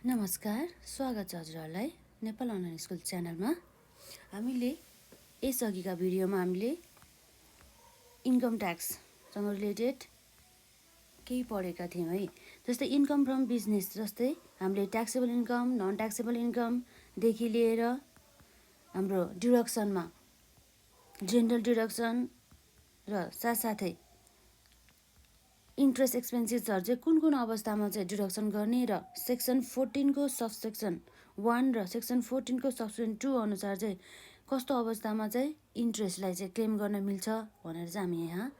नमस्कार, स्वागत छ हजुरहरूलाई नेपाल अनलाइन स्कुल च्यानलमा। हामीले यसअघिका भिडियोमा हामीले इन्कम ट्याक्ससँग रिलेटेड केही पढेका थियौँ है। जस्तै इन्कम फ्रम बिजनेस, जस्तै हामीले ट्याक्सेबल इन्कम, नन ट्याक्सेबल इन्कमदेखि लिएर हाम्रो डिडक्सनमा जेनरल डिडक्सन र साथसाथै इन्ट्रेस्ट एक्सपेन्सेसहरू चाहिँ कुन कुन अवस्थामा चाहिँ डिडक्सन गर्ने र सेक्सन 14 को सबसेक्सन 1 र सेक्सन 14 को सबसेक्सन 2 अनुसार चाहिँ कस्तो अवस्थामा चाहिँ इन्ट्रेस्टलाई चाहिँ क्लेम गर्न मिल्छ भनेर चाहिँ हामी यहाँ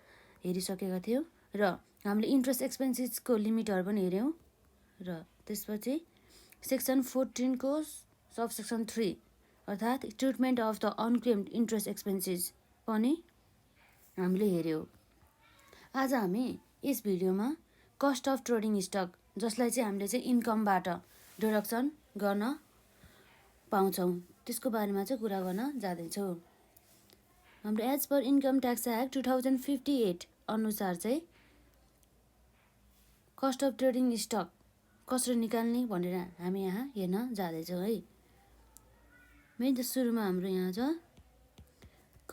हेरिसकेका थियौँ र हामीले इन्ट्रेस्ट एक्सपेन्सेसको लिमिटहरू पनि हेऱ्यौँ र त्यसपछि सेक्सन 14 को सबसेक्सन 3 अर्थात् treatment of the unclaimed interest expenses पनि हामीले हेऱ्यौँ। आज हामी यस भिडियोमा कस्ट अफ ट्रेडिङ स्टक, जसलाई चाहिँ हामीले चाहिँ इन्कमबाट डिडक्सन गर्न पाउँछौँ, त्यसको बारेमा चाहिँ कुरा गर्न जाँदैछौँ। हाम्रो as per income tax act 2058 अनुसार चाहिँ कस्ट अफ ट्रेडिङ स्टक कसरी निकाल्ने भनेर हामी यहाँ हेर्न जाँदैछौँ है। मेन त सुरुमा हाम्रो यहाँ छ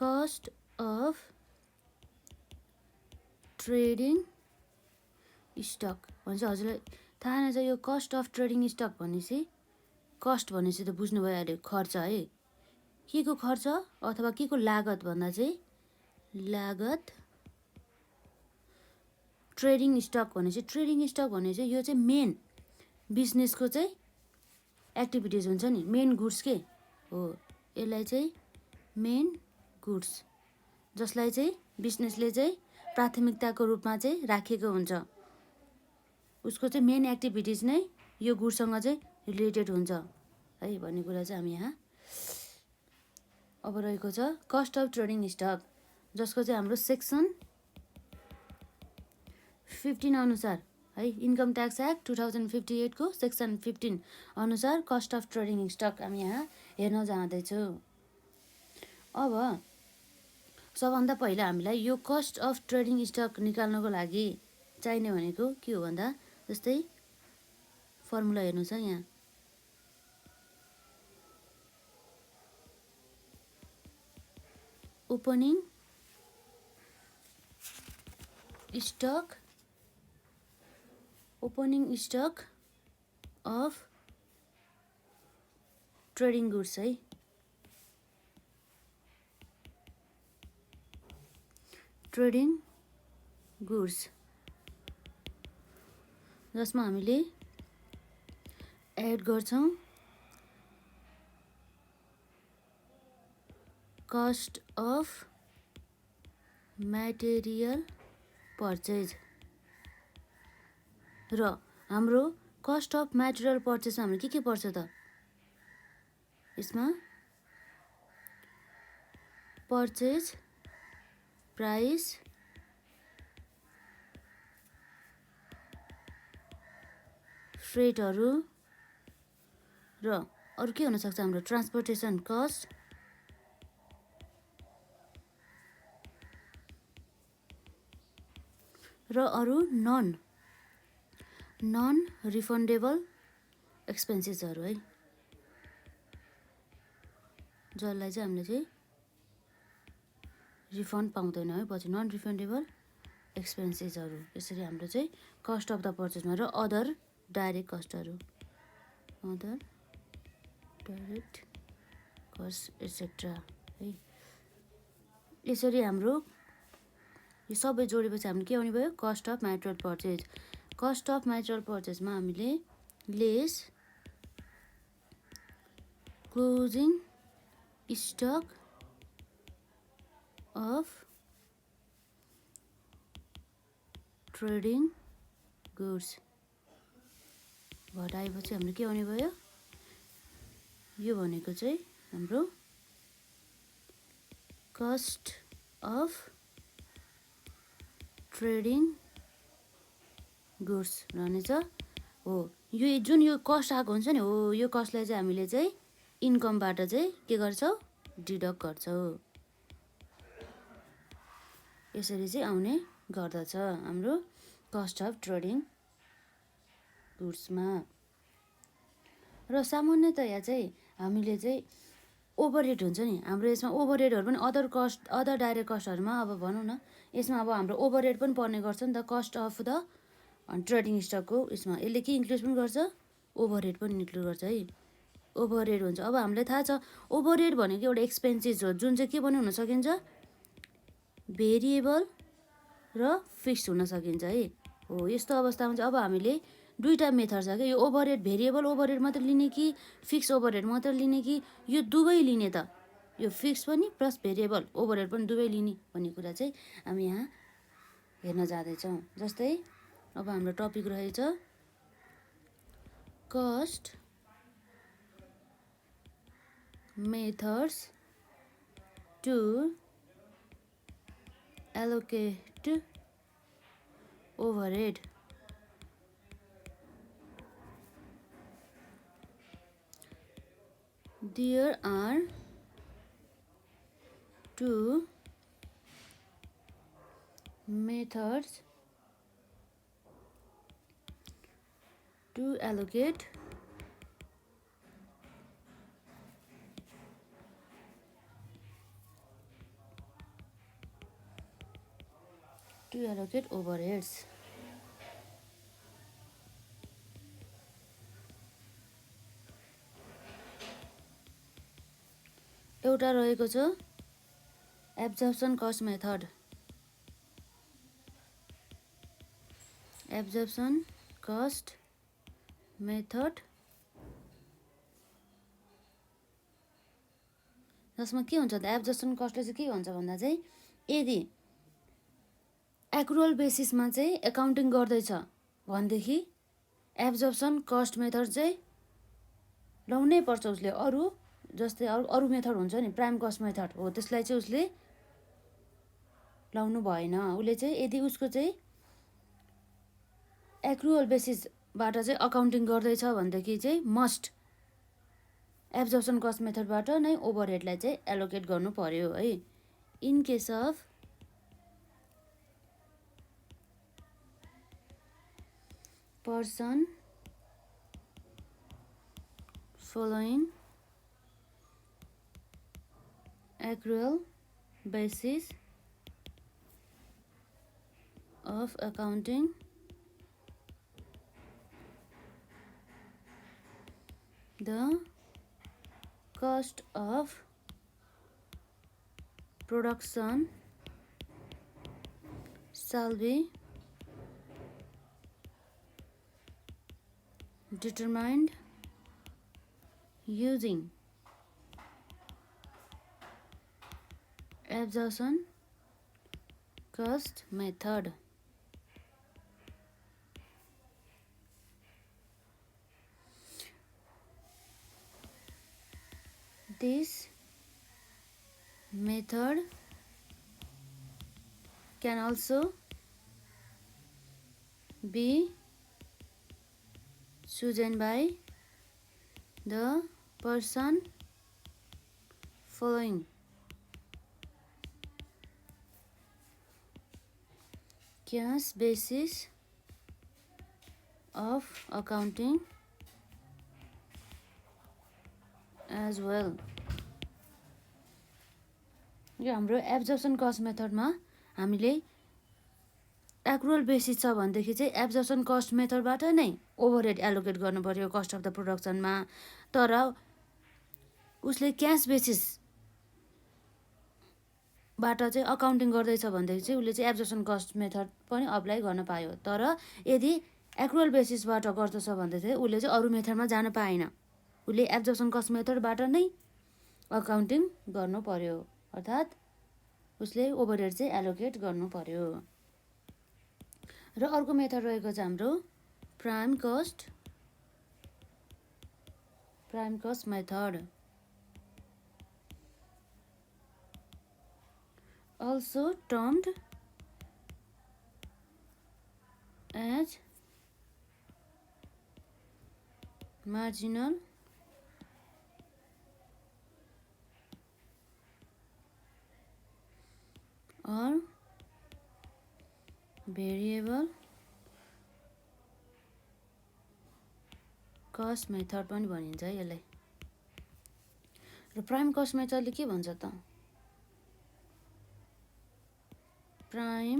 कस्ट अफ ट्रेडिङ स्टक भन्छ। हजुरलाई थाहा नै छ यो कस्ट अफ ट्रेडिङ स्टक भनेपछि कस्ट भनेपछि त बुझ्नुभयो अहिले, खर्च है। के को खर्च अथवा के को लागत भन्दा चाहिँ लागत। ट्रेडिङ स्टक भनेपछि यो चाहिँ मेन बिजनेसको चाहिँ एक्टिभिटिज हुन्छ नि, मेन गुड्स के हो। यसलाई चाहिँ मेन गुड्स, जसलाई चाहिँ बिजनेसले चाहिँ प्राथमिकताको रूपमा चाहिँ राखेको हुन्छ, उसको चाहिँ मेन एक्टिभिटिज नै यो गुडसँग चाहिँ रिलेटेड हुन्छ है भन्ने कुरा चाहिँ हामी यहाँ अब रहेको छ कस्ट अफ ट्रेडिङ स्टक, जसको चाहिँ हाम्रो सेक्सन 15 अनुसार है, इन्कम ट्याक्स एक्ट 2058 को सेक्सन 15 अनुसार कस्ट अफ ट्रेडिङ स्टक हामी यहाँ हेर्न जाँदैछौँ। अब सबभन्दा पहिला हामीलाई यो कस्ट अफ ट्रेडिङ स्टक निकाल्नको लागि चाहिने भनेको के हो भन्दा, जस्तै फर्मुला हेर्नु छ यहाँ, opening stock of trading goods है। ट्रेडिङ गुड्स जसमा हामीले एड गर्छौँ कस्ट अफ मटेरियल पर्चेज र हाम्रो कस्ट अफ मटेरियल पर्चेजमा हाम्रो के पर्छ त, यसमा पर्चेज प्राइस, फ्रेटहरू र अरू के हुनसक्छ हाम्रो ट्रान्सपोर्टेसन कस्ट र अरू नन रिफन्डेबल एक्सपेन्सेसहरू है, जसलाई चाहिँ हामीले चाहिँ रिफन्ड पाउँदैन है पछि, नन रिफन्डेबल एक्सपेन्सेसहरू। यसरी हाम्रो चाहिँ कस्ट अफ द पर्चेजमा र अदर डाइरेक्ट कस्टहरू, अदर डाइरेक्ट कस्ट एट्सेट्रा है। यसरी हाम्रो यो सबै जोडेपछि हामीले के आउने भयो, cost of material purchase. Cost of material पर्चेजमा हामीले less closing stock of trading goods घटाएपछि हाम्रो के आउने भयो, यो भनेको चाहिँ हाम्रो कस्ट अफ ट्रेडिङ गुड्स रहनेछ हो। यो जुन यो कस्ट आएको हुन्छ नि हो, यो कस्टलाई चाहिँ हामीले चाहिँ इन्कमबाट चाहिँ के गर्छौँ, डिडक्ट गर्छौँ। यसरी चाहिँ आउने गर्दछ हाम्रो कस्ट अफ ट्रेडिङ गुड्समा। र सामान्यतया चाहिँ हामीले चाहिँ ओभरहेड हुन्छ नि हाम्रो यसमा ओभरहेडहरू पनि अदर डाइरेक्ट कस्टहरूमा अब भनौँ न यसमा अब हाम्रो ओभरहेड पनि पर्ने गर्छ नि त कस्ट अफ द ट्रेडिङ स्टकको यसमा यसले के इन्क्लुड पनि गर्छ ओभरहेड पनि इन्क्लुड गर्छ है ओभरहेड हुन्छ। अब हामीलाई थाहा छ ओभरहेड भनेको एउटा एक्सपेन्सेस हो जुन चाहिँ के पनि हुन सकिन्छ भेरिएबल र फिक्स हुन सकिन्छ है हो। यस्तो अवस्थामा चाहिँ अब हामीले दुईवटा मेथड छ क्या यो ओभरहेड भेरिएबल ओभरहेड मात्रै लिने कि फिक्स ओभरहेड मात्रै लिने कि यो दुवै लिने त यो फिक्स पनि प्लस भेरिएबल ओभरहेड पनि दुवै लिने भन्ने कुरा चाहिँ हामी यहाँ हेर्न जाँदैछौँ। जस्तै अब हाम्रो टपिक रहेछ cost methods to allocate overhead। There are two methods to allocate overheads। एउटा रहेको छ एब्जर्प्सन कस्ट मेथड जसमा के हुन्छ त एब्जर्प्सन कस्टले चाहिँ के भन्छ भन्दा चाहिँ यदि एक्रुअल बेसिसमा चाहिँ एकाउन्टिङ गर्दैछ भनेदेखि एब्जर्प्सन कस्ट मेथड चाहिँ लाउनै पर्छ उसले। अरू जस्तै अरू मेथड हुन्छ नि प्राइम कस्ट मेथड हो त्यसलाई चाहिँ उसले लाउनु भएन। उसले चाहिँ यदि उसको चाहिँ एक्रुअल बेसिसबाट चाहिँ अकाउन्टिङ गर्दैछ भनेदेखि चाहिँ मस्ट एब्जर्प्सन कस्ट मेथडबाट नै ओभरहेडलाई चाहिँ एलोकेट गर्नु पर्यो है। In case of person following accrual basis of accounting the cost of production shall be determined using absorption cost method। This method can also be chosen by the person following cash basis of accounting as well। यो हाम्रो absorption cost मेथडमा हामीले accrual basis छ भनेदेखि चाहिँ absorption cost मेथडबाट नै overhead allocate गर्नु पर्यो cost of the प्रोडक्सनमा। तर उसले क्यास बेसिसबाट चाहिँ अकाउन्टिङ गर्दैछ भनेदेखि चाहिँ उसले चाहिँ एब्जर्प्सन कस्ट मेथड पनि अप्लाई गर्न पायो। तर यदि एक्रुअल बेसिसबाट गर्दछ भन्दै चाहिँ उसले चाहिँ अरू मेथडमा जान पाएन। उसले एब्जर्प्सन कस्ट मेथडबाट नै अकाउन्टिङ गर्नु पर्यो अर्थात् उसले ओभरहेड चाहिँ एलोकेट गर्नु पर्यो। र अर्को मेथड रहेको छ हाम्रो prime cost method also termed as marginal or variable cost method पनि भनिन्छ है यसलाई। र प्राइम कस्ट मेथडले के भन्छ त? Prime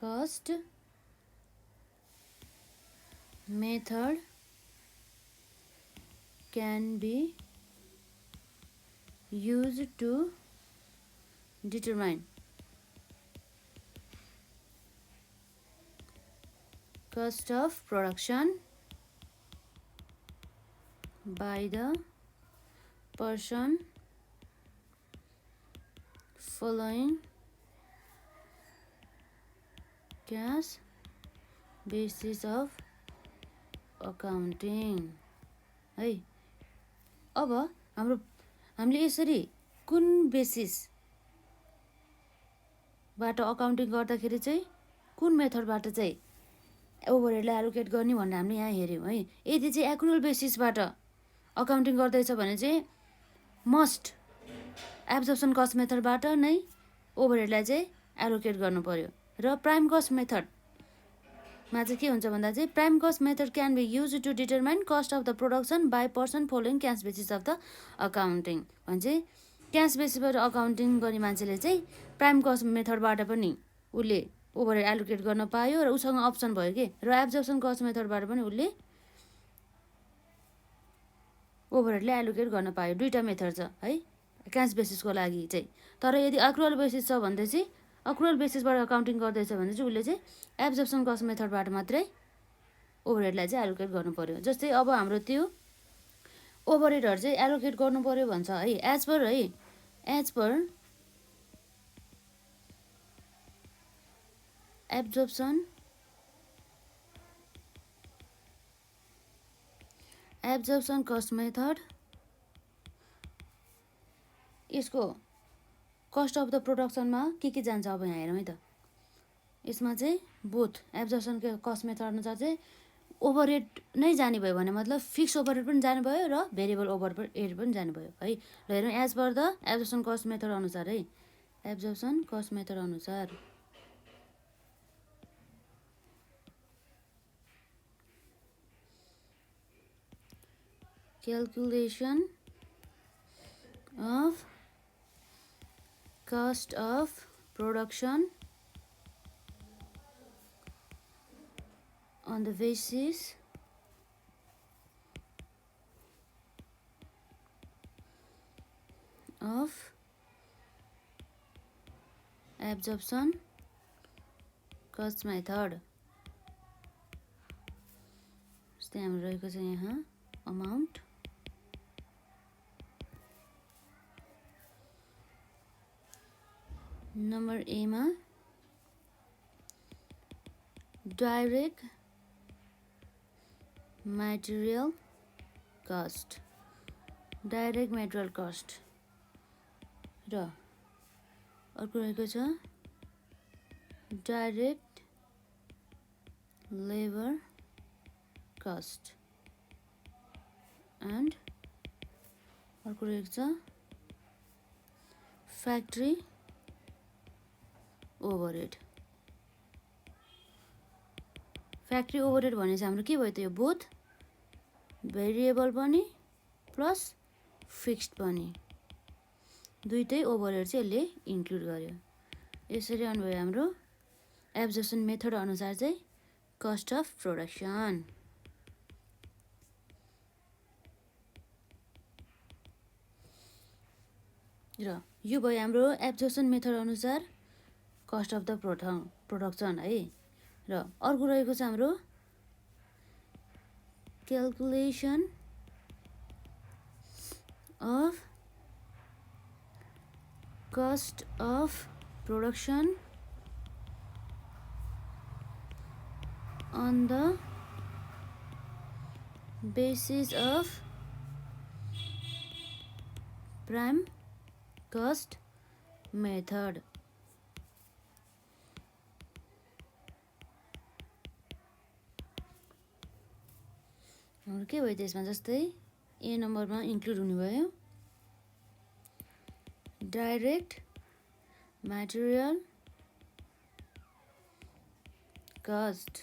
cost method can be used to determine cost of production by the person following cash basis of accounting है। अब हामीले यसरी कुन बेसिसबाट अकाउन्टिङ गर्दाखेरि चाहिँ कुन मेथडबाट चाहिँ ओभरहेडलाई एलोकेट गर्ने भनेर हामीले यहाँ हेऱ्यौँ है। यदि चाहिँ एक्रुअल बेसिसबाट अकाउन्टिङ गर्दैछ भने चाहिँ मस्ट एब्जर्प्सन कस्ट मेथडबाट नै ओभरहेडलाई चाहिँ एलोकेट गर्नु पर्यो। र प्राइम कस्ट मेथडमा चाहिँ के हुन्छ भन्दा चाहिँ prime cost method can be use to determine cost of the production by person following cash basis of the accounting भने चाहिँ क्यास बेसिसबाट अकाउन्टिङ गर्ने मान्छेले चाहिँ प्राइम कस्ट मेथडबाट पनि उसले ओभरहेड एलोकेट गर्न पायो र उसँग अप्सन भयो कि। र एब्जर्प्सन कस्ट मेथडबाट पनि उसले ओभरहेडलाई एलोकेट गर्न पायो। दुईवटा मेथड छ है क्यास बेसिसको लागि चाहिँ। तर यदि अक्रुअल बेसिस छ भन्दै चाहिँ अक्रुअल बेसिसबाट अकाउन्टिङ गर्दैछ भने चाहिँ उसले चाहिँ एब्जर्प्सन कस्ट मेथडबाट मात्रै ओभरहेडलाई चाहिँ एलोकेट गर्नु पर्यो। जस्तै अब हाम्रो त्यो ओभरहेडहरू चाहिँ एलोकेट गर्नु पर्यो भन्छ है as per absorption cost method यसको कस्ट अफ द प्रोडक्सनमा के जान्छ अब यहाँ हेरौँ है त। यसमा चाहिँ बोथ एब्जर्प्सन कस्ट मेथड अनुसार चाहिँ ओभरहेड नै जाने भयो भने मतलब फिक्स ओभरहेड पनि जाने भयो र भेरिएबल ओभरहेड पनि जाने भयो है। ल हेरौँ as per the absorption cost method अनुसार है। एब्जर्प्सन कस्ट मेथड अनुसार calculation of cost of production on the basis of absorption cost method। जस्तै हाम्रो रहेको छ यहाँ अमाउन्ट नम्बर ए मा डाइरेक्ट मटेरियल कस्ट र अर्को रहेको छ डाइरेक्ट लेबर कस्ट एन्ड अर्को रहेको छ फ्याक्ट्री ओभरहेड। फ्याक्ट्री ओभरहेड भने चाहिँ हाम्रो के भयो त यो बोथ भेरिएबल पनि प्लस फिक्स्ड पनि दुईटै ओभरहेड चाहिँ यसले इन्क्लुड गर्यो। यसरी आउनुभयो हाम्रो एब्जर्प्सन मेथड अनुसार चाहिँ कस्ट अफ प्रोडक्सन। र यो भयो हाम्रो एब्जर्प्सन मेथड अनुसार कस्ट अफ द प्रोडक्सन है। र अर्को रहेको छ हाम्रो calculation of cost of production on the basis of prime cost method। हाम्रो के भयो त्यसमा जस्तै ए नम्बरमा इन्क्लुड हुने भयो डाइरेक्ट मटेरियल कस्ट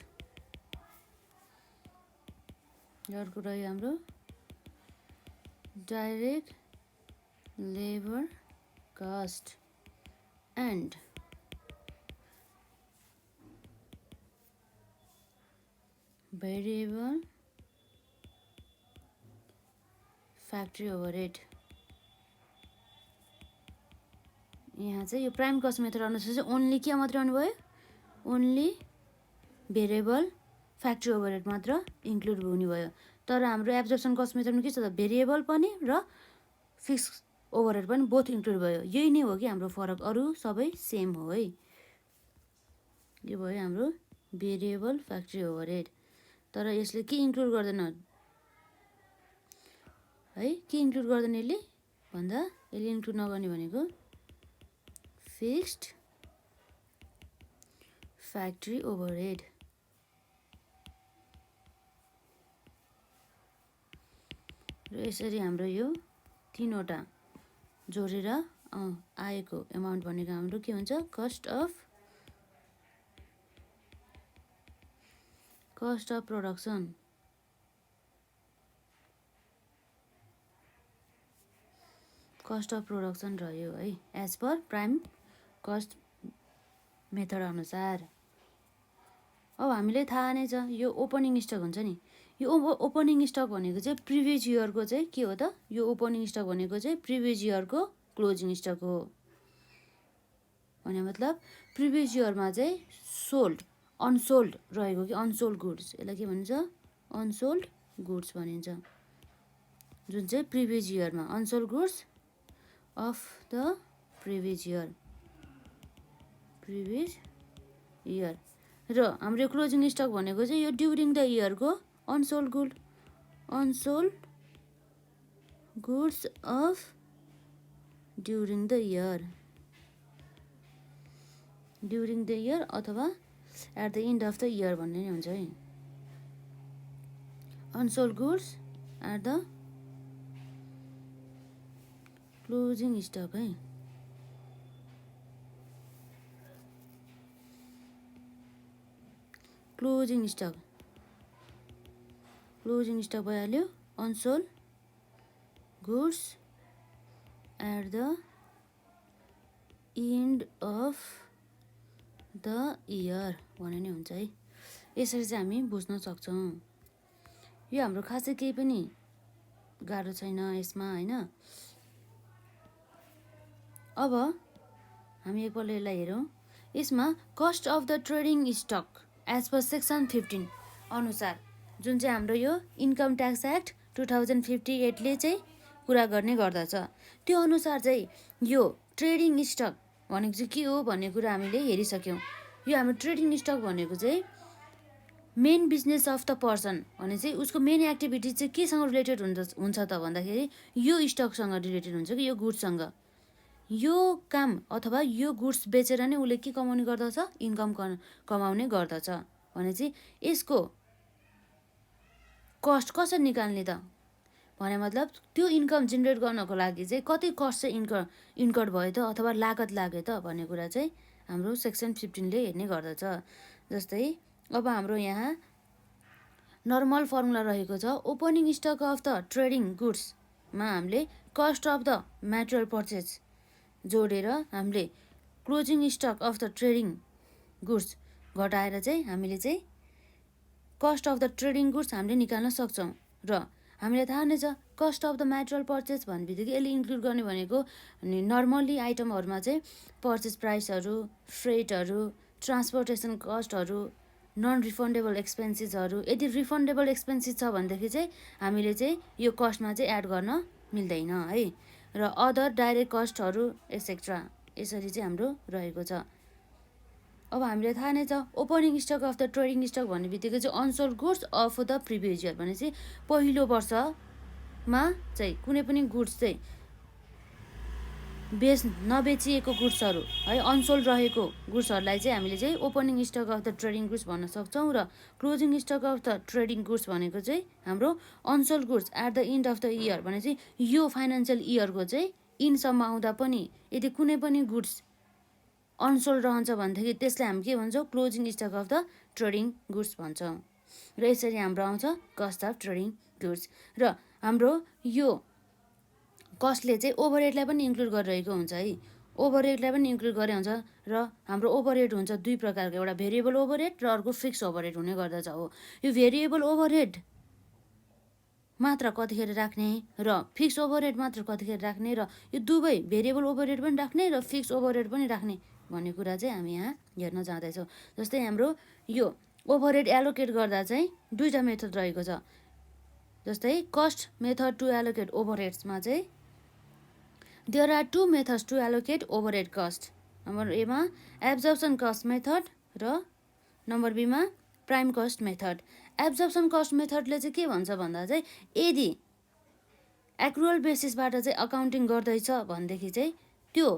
अर्को रह्यो हाम्रो direct labour cost and variable factory overhead. यहाँ चाहिँ यो प्राइम कस्ट मेथड अनुसार चाहिँ ओन्ली के मात्रै आउनुभयो, ओन्ली भेरिएबल फ्याक्ट्री ओभरहेड मात्र इन्क्लुड हुने भयो। तर हाम्रो एब्जर्प्सन कस्ट मेथडमा के छ त, भेरिएबल पनि र फिक्स ओभरहेड पनि बोथ इन्क्लुड भयो। यही नै हो कि हाम्रो फरक, अरू सबै सेम हो है। यो भयो हाम्रो भेरिएबल फ्याक्ट्री ओभरहेड। तर यसले के इन्क्लुड गर्दैन है, के इन्क्लुड गर्दैन यसले भन्दा, यसले इन्क्लुड नगर्ने भनेको फिक्स्ड फ्याक्ट्री ओभरहेड। र यसरी हाम्रो यो तीनवटा जोडेर आएको एमाउन्ट भनेको हाम्रो के हुन्छ, cost of production. Cost of production रह्यो है, as per prime cost method अनुसार। अब हामीलाई थाहा नै छ यो ओपनिङ स्टक हुन्छ नि, यो ओपनिङ स्टक भनेको चाहिँ प्रिभियस इयरको चाहिँ के हो त, यो ओपनिङ स्टक भनेको चाहिँ प्रिभियस इयरको क्लोजिङ स्टक हो। भने मतलब प्रिभियस इयरमा चाहिँ सोल्ड अनसोल्ड रहेको कि अनसोल्ड गुड्स, यसलाई के भनिन्छ, अनसोल्ड गुड्स भनिन्छ। जुन चाहिँ प्रिभियस इयरमा unsold goods of the previous year. र हाम्रो क्लोजिङ स्टक भनेको चाहिँ यो ड्युरिङ द इयरको unsold goods of during the year अथवा at the end of the year भन्ने नै हुन्छ है। Unsold goods at the closing stock है। क्लोजिङ स्टक भइहाल्यो, unsold goods at the end of the year भने नै हुन्छ है। यसरी चाहिँ हामी बुझ्न सक्छौँ। यो हाम्रो खासै केही पनि गाह्रो छैन यसमा होइन। अब हामी एकपल्ट यसलाई हेरौँ। यसमा cost of the trading stock as per section 15 अनुसार, जुन चाहिँ हाम्रो यो इन्कम ट्याक्स एक्ट 2058ले चाहिँ कुरा गर्ने गर्दछ, त्यो अनुसार चाहिँ यो ट्रेडिङ स्टक भनेको चाहिँ के हो भन्ने कुरा हामीले हेरिसक्यौँ। यो हाम्रो ट्रेडिङ स्टक भनेको चाहिँ main business of the person भने चाहिँ उसको मेन एक्टिभिटी चाहिँ केसँग रिलेटेड हुन्छ त भन्दाखेरि यो स्टकसँग रिलेटेड हुन्छ कि यो गुड्ससँग। यो काम अथवा यो गुड्स बेचेर नै उसले के कमाउने गर्दछ, इन्कम कमाउने गर्दछ भने चाहिँ यसको कस्ट कसरी निकाल्ने त भने मतलब त्यो इन्कम जेनेरेट गर्नको लागि चाहिँ कति कस्ट चाहिँ इन्कर्ड भयो त अथवा लागत लाग्यो त भन्ने कुरा चाहिँ हाम्रो सेक्सन 15ले हेर्ने गर्दछ। जस्तै अब हाम्रो यहाँ नर्मल फर्मुला रहेको छ, opening stock of the trading गुड्समा हामीले cost of the material purchase जोडेर हामीले closing stock of the trading goods घटाएर चाहिँ हामीले चाहिँ cost of the trading goods हामीले निकाल्न सक्छौँ। र हामीलाई थाहा नै छ cost of the material purchase भन्ने बित्तिकै यसले इन्क्लुड गर्ने भनेको नर्मली आइटमहरूमा चाहिँ पर्चेज प्राइसहरू, फ्रेटहरू, ट्रान्सपोर्टेसन कस्टहरू, नन रिफन्डेबल एक्सपेन्सेसहरू। यदि रिफन्डेबल एक्सपेन्सेस छ भनेदेखि चाहिँ हामीले चाहिँ यो कस्टमा चाहिँ एड गर्न मिल्दैन है। र अदर डाइरेक्ट कस्टहरू एक्सेट्रा यसरी चाहिँ हाम्रो रहेको छ। अब हामीलाई थाहा नै छ opening stock of the trading stock भन्ने बित्तिकै चाहिँ unsold goods of the previous year भने चाहिँ पहिलो वर्षमा चाहिँ कुनै पनि गुड्स चाहिँ नबेचिएको गुड्सहरू है, अनसोल्ड रहेको गुड्सहरूलाई चाहिँ हामीले चाहिँ opening stock of the trading goods भन्न सक्छौँ। र closing stock of the trading goods भनेको चाहिँ हाम्रो unsold goods at the end of the year भने चाहिँ यो फाइनेन्सियल इयरको चाहिँ इनसम्म आउँदा पनि यदि कुनै पनि गुड्स अनसोल्ड रहन्छ भनेदेखि त्यसलाई हामी के भन्छौँ, closing stock of the trading goods भन्छौँ। र यसरी हाम्रो आउँछ कस्ट अफ ट्रेडिङ गुड्स। र हाम्रो यो कस्टले चाहिँ ओभरहेडलाई पनि इन्क्लुड गरिरहेको हुन्छ है, ओभरहेडलाई पनि इन्क्लुड गरे हुन्छ। र हाम्रो ओभरहेड हुन्छ दुई प्रकारको, एउटा भेरिएबल ओभरहेड र अर्को फिक्स ओभरहेड हुने गर्दछ। हो यो भेरिएबल ओभरहेड मात्र कतिखेर राख्ने र फिक्स ओभरहेड मात्र कतिखेर राख्ने, र यो दुवै भेरिएबल ओभरहेड पनि राख्ने र फिक्स ओभरहेड पनि राख्ने भन्ने कुरा चाहिँ हामी यहाँ हेर्न जाँदैछौँ। जस्तै हाम्रो यो ओभरहेड एलोकेट गर्दा चाहिँ दुईवटा मेथड रहेको छ। जस्तै कस्ट मेथड टु एलोकेट ओभरहेड्समा चाहिँ there are two methods to allocate overhead cost. Number एमा एब्जर्प्सन कस्ट मेथड र नम्बर बीमा prime cost method. Absorption cost मेथडले चाहिँ के भन्छ भन्दा चाहिँ यदि एक्रुअल बेसिसबाट चाहिँ अकाउन्टिङ गर्दैछ भनेदेखि चाहिँ त्यो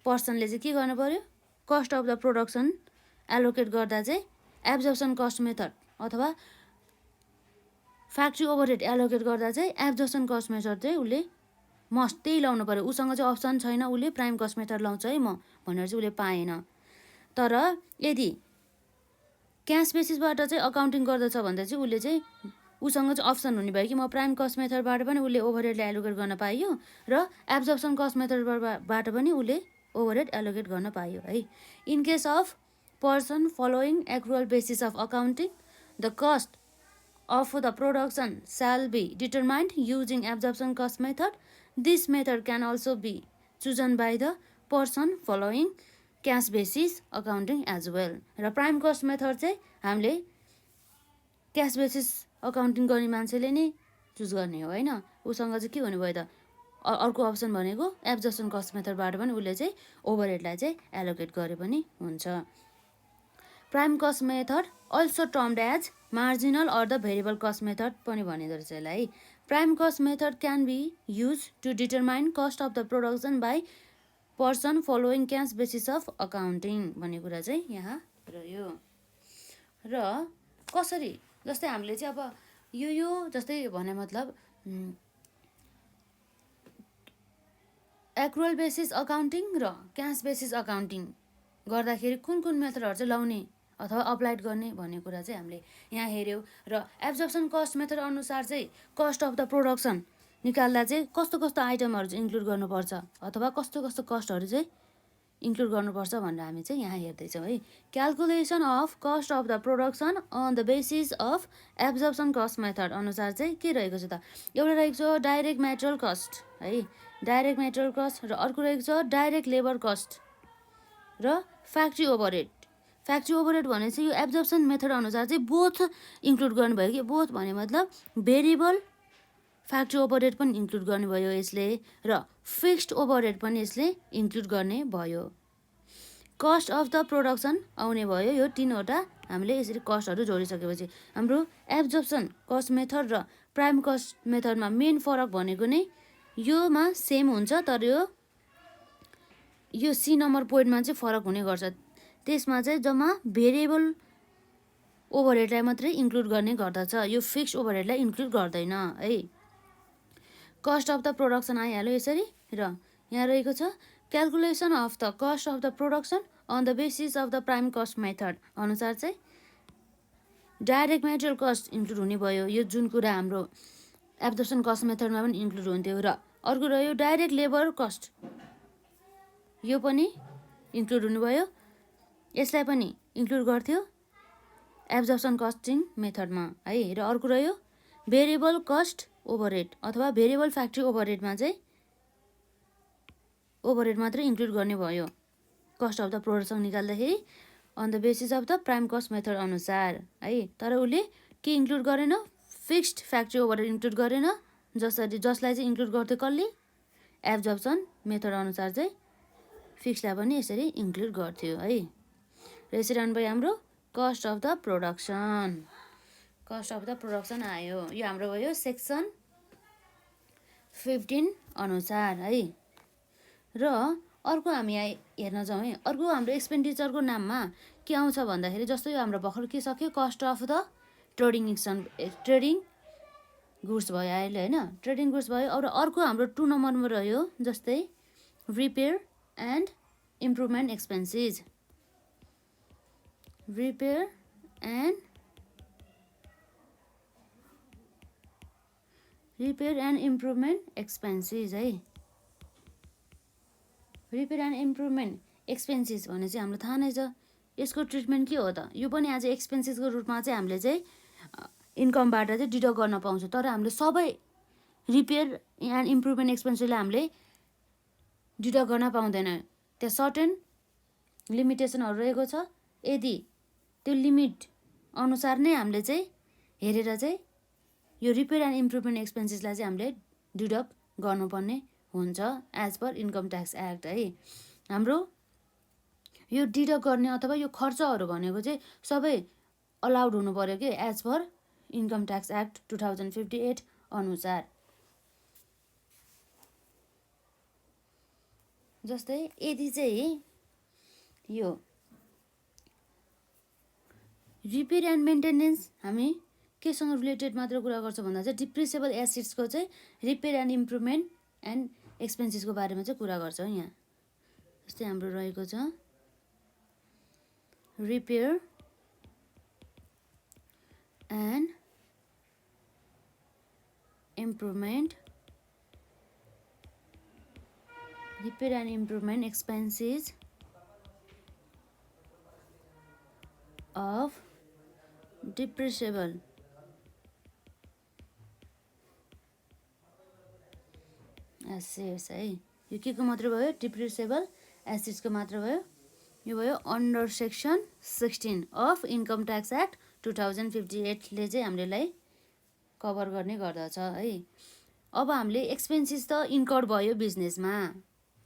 पर्सनले चाहिँ के गर्नु पर्यो, cost of the production allocate गर्दा चाहिँ एब्जर्प्सन कस्ट मेथड अथवा फ्याक्ट्री ओभरहेड एलोकेट गर्दा चाहिँ एब्जर्प्सन कस्ट मेथड चाहिँ उसले मस्ट त्यही लाउनु पर्यो। उसँग चाहिँ अप्सन छैन उसले प्राइम कस्ट मेथड लाउँछ है म भनेर चाहिँ उसले पाएन। तर यदि क्यास बेसिसबाट चाहिँ अकाउन्टिङ गर्दछ भन्दा चाहिँ उसले चाहिँ उसँग चाहिँ अप्सन हुने भयो कि म प्राइम कस्ट मेथडबाट पनि उसले ओभरहेडलाई एलोकेट गर्न पाइयो र एब्जर्प्सन कस्ट मेथडबाट पनि उसले ओभरहेड एलोकेट गर्न पाइयो है। In case of person following accrual basis of accounting the cost of the production shall be determined using absorption cost method. This method can also be chosen by the person following cash basis accounting as well. र prime cost method चाहिँ हामीले cash basis accounting गर्ने मान्छेले नै choose गर्ने हो होइन। उसँग चाहिँ के हुने भयो त, अर्को अप्सन भनेको एब्जर्प्सन कस्ट मेथडबाट पनि उसले चाहिँ ओभरहेडलाई चाहिँ एलोकेट गरे पनि हुन्छ। Prime cost method also termed as marginal or the variable cost method पनि भनिँदो रहेछ यसलाई। Prime cost method can be use to determine cost of the production by person following cash basis of accounting भन्ने कुरा चाहिँ यहाँ रह्यो। र कसरी, जस्तै हामीले चाहिँ अब यो जस्तै भने मतलब एक्रुअल बेसिस अकाउन्टिङ र क्यास बेसिस अकाउन्टिङ गर्दाखेरि कुन कुन मेथडहरू चाहिँ लाउने अथवा अप्लाइड गर्ने भन्ने कुरा चाहिँ हामीले यहाँ हेऱ्यौँ। र एब्जर्प्सन कस्ट मेथड अनुसार चाहिँ कस्ट अफ द प्रोडक्सन निकाल्दा चाहिँ कस्तो कस्तो आइटमहरू चाहिँ इन्क्लुड गर्नुपर्छ अथवा कस्तो कस्तो कस्टहरू चाहिँ इन्क्लुड गर्नुपर्छ भनेर हामी चाहिँ यहाँ हेर्दैछौँ है। Calculation of cost of the production on the basis of absorption cost method अनुसार चाहिँ के रहेको छ त, एउटा रहेको छ डाइरेक्ट मेटेरियल कस्ट है, डाइरेक्ट मेटेरियल कस्ट, र अर्को रहेको छ डाइरेक्ट लेबर कस्ट र फ्याक्ट्री ओभरहेड। फ्याक्ट्री ओभरहेड भने चाहिँ यो एब्जर्प्सन मेथड अनुसार चाहिँ बोथ इन्क्लुड गर्नुभयो कि, बोथ भने मतलब भेरिएबल फ्याक्ट्री ओभरहेड पनि इन्क्लुड गर्नुभयो यसले र फिक्स्ड ओभरहेड पनि यसले इन्क्लुड गर्ने भयो। कस्ट अफ द प्रोडक्सन आउने भयो। यो तीनवटा हामीले यसरी कस्टहरू जोडिसकेपछि हाम्रो एब्जर्प्सन कस्ट मेथड र प्राइम कस्ट मेथडमा मेन फरक भनेको नै योमा सेम हुन्छ, तर यो सी नम्बर पोइन्टमा चाहिँ फरक हुने गर्छ। त्यसमा चाहिँ जम्मा भेरिएबल ओभरहेडलाई मात्रै इन्क्लुड गर्ने गर्दछ, यो फिक्स ओभरहेडलाई इन्क्लुड गर्दैन है। कस्ट अफ द प्रोडक्सन आइहाल्यो यसरी। र यहाँ रहेको छ calculation of the cost of the production on the basis of the prime cost method अनुसार चाहिँ डाइरेक्ट मेटेरियल कस्ट इन्क्लुड हुने भयो, यो जुन कुरा हाम्रो एब्जर्प्सन कस्ट मेथडमा पनि इन्क्लुड हुन्थ्यो। र अर्को रह्यो डाइरेक्ट लेबर कस्ट, यो पनि इन्क्लुड हुनुभयो, यसलाई पनि इन्क्लुड गर्थ्यो एब्जर्प्सन कस्टिङ मेथडमा है। र अर्को रह्यो भेरिएबल कस्ट ओभरहेड अथवा भेरिएबल फ्याक्ट्री ओभरहेडमा चाहिँ ओभरहेड मात्रै इन्क्लुड गर्ने भयो कस्ट अफ द प्रोडक्सन निकाल्दाखेरि on the basis of the prime cost method अनुसार है। तर उसले के इन्क्लुड गरेन, फिक्स्ड फ्याक्ट्री ओभरहेड इन्क्लुड गरेन, जसलाई चाहिँ इन्क्लुड गर्थ्यो कसले, एब्जर्प्सन मेथड अनुसार चाहिँ फिक्सलाई पनि यसरी इन्क्लुड गर्थ्यो है। र यसरी आउनुभयो हाम्रो cost of the production. Cost of the production आयो, यो हाम्रो भयो सेक्सन 15 अनुसार है। र अर्को हामी हेर्न जाउँ है, अर्को हाम्रो एक्सपेन्डिचरको नाममा के आउँछ भन्दाखेरि जस्तो यो हाम्रो भर्खर के सक्यो cost of the trading goods भयो अहिले होइन, ट्रेडिङ गुड्स भयो। और अर्को हाम्रो 2 नम्बरमा रह्यो जस्तै repair and improvement expenses, repair and repair and improvement expenses है। रिपेयर एन्ड इम्प्रुभमेन्ट एक्सपेन्सेस भने चाहिँ हामीलाई थाहा नै छ यसको ट्रिटमेन्ट के हो त। यो पनि आज एक्सपेन्सेसको रूपमा चाहिँ हामीले चाहिँ इन्कमबाट चाहिँ डिडक्ट गर्न पाउँछौँ। तर हामीले सबै रिपेयर एन्ड इम्प्रुभमेन्ट एक्सपेन्सेसलाई हामीले डिडक्ट गर्न पाउँदैन। त्यहाँ सर्टेन लिमिटेसनहरू रहेको छ। यदि त्यो लिमिट अनुसार नै हामीले चाहिँ हेरेर चाहिँ यो रिपेयर एन्ड इम्प्रुभमेन्ट एक्सपेन्सेसलाई चाहिँ हामीले डिडक्ट गर्नुपर्ने हुन्छ as per income tax act है। हाम्रो यो डिडक्ट गर्ने अथवा यो खर्चहरू भनेको चाहिँ सबै अलाउड हुनु पर्यो कि as per income tax act 2058 अनुसार। जस्तै यदि चाहिँ यो रिपेयर एन्ड मेन्टेनेन्स हामी केसँग रिलेटेड मात्र कुरा गर्छौँ भन्दा चाहिँ डिप्रिसिएबल एसेट्सको चाहिँ रिपेयर एन्ड इम्प्रुभमेन्ट एन्ड एक्सपेन्सेसको बारेमा चाहिँ कुरा गर्छौँ यहाँ। जस्तै हाम्रो रहेको छ repair and improvement expenses of depreciable assets है। यो के को मात्र भयो डिप्रिसिएबल एसेट्सको मात्र भयो। यो भयो under section 16 of income tax act 2058ले चाहिँ हामीलाई कभर गर्ने गर्दछ है। अब हामीले एक्सपेन्सेस त इन्कर्ड भयो बिजनेसमा